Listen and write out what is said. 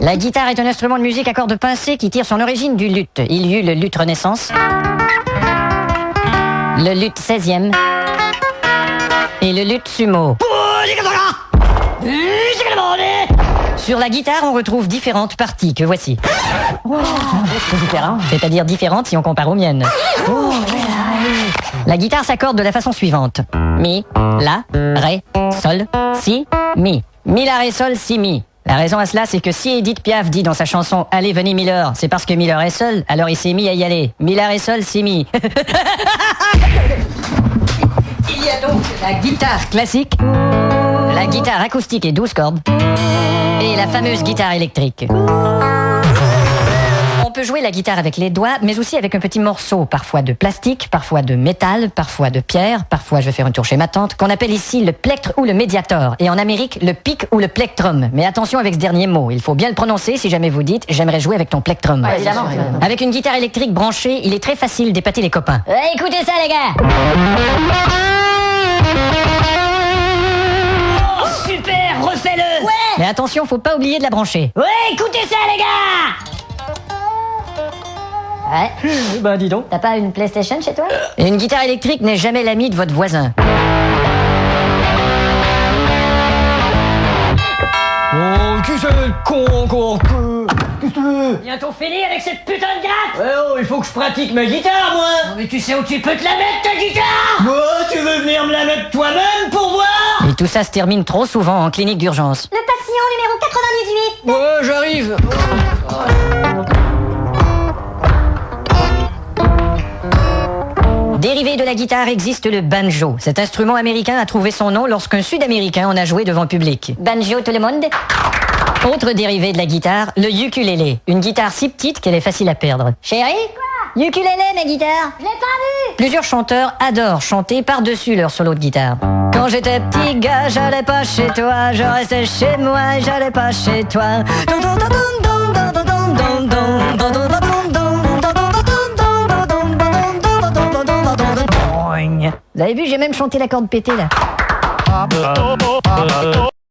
La guitare est un instrument de musique à cordes pincées qui tire son origine du luth. Il y eut le luth Renaissance, le luth 16e et le luth sumo. Sur la guitare, on retrouve différentes parties que voici. C'est différent. C'est-à-dire différentes si on compare aux miennes. La guitare s'accorde de la façon suivante. Mi, la, ré, sol, si, mi. Mi, la, ré, sol, si, mi. La raison à cela, c'est que si Edith Piaf dit dans sa chanson « Allez, venez Miller », c'est parce que Miller est seul, alors il s'est mis à y aller. Mi, la, ré, sol, si, mi. Il y a donc la guitare classique, la guitare acoustique et 12 cordes, et la fameuse guitare électrique. On peut jouer la guitare avec les doigts, mais aussi avec un petit morceau, parfois de plastique, parfois de métal, parfois de pierre, parfois, je vais faire un tour chez ma tante, qu'on appelle ici le plectre ou le médiator, et en Amérique, le pic ou le plectrum. Mais attention avec ce dernier mot, il faut bien le prononcer si jamais vous dites « j'aimerais jouer avec ton plectrum ». Ouais, évidemment. Avec une guitare électrique branchée, il est très facile d'épater les copains. Écoutez ça les gars. Oh, super, refais-le. Ouais. Mais attention, faut pas oublier de la brancher. Ouais, écoutez ça les gars. Ouais. Bah dis donc. T'as pas une PlayStation chez toi? Et une guitare électrique n'est jamais l'ami de votre voisin. Oh, qui c'est le con encore? Qu'est-ce que tu veux? Bientôt fini avec cette putain de gratte. Ouais, oh, il faut que je pratique ma guitare, moi. Non mais tu sais où tu peux te la mettre ta guitare? Moi, tu veux venir me la mettre toi-même pour voir? Et tout ça se termine trop souvent en clinique d'urgence. Le patient numéro 98. Ouais, j'arrive. Dérivé de la guitare existe le banjo. Cet instrument américain a trouvé son nom lorsqu'un Sud-Américain en a joué devant public. Banjo tout le monde. Autre dérivé de la guitare, le ukulélé. Une guitare si petite qu'elle est facile à perdre. Chérie? Quoi? Ukulélé, ma guitare. Je l'ai pas vu. Plusieurs chanteurs adorent chanter par-dessus leur solo de guitare. Quand j'étais petit gars, j'allais pas chez toi, je restais chez moi et j'allais pas chez toi. Vous avez vu, j'ai même chanté la corde pétée là.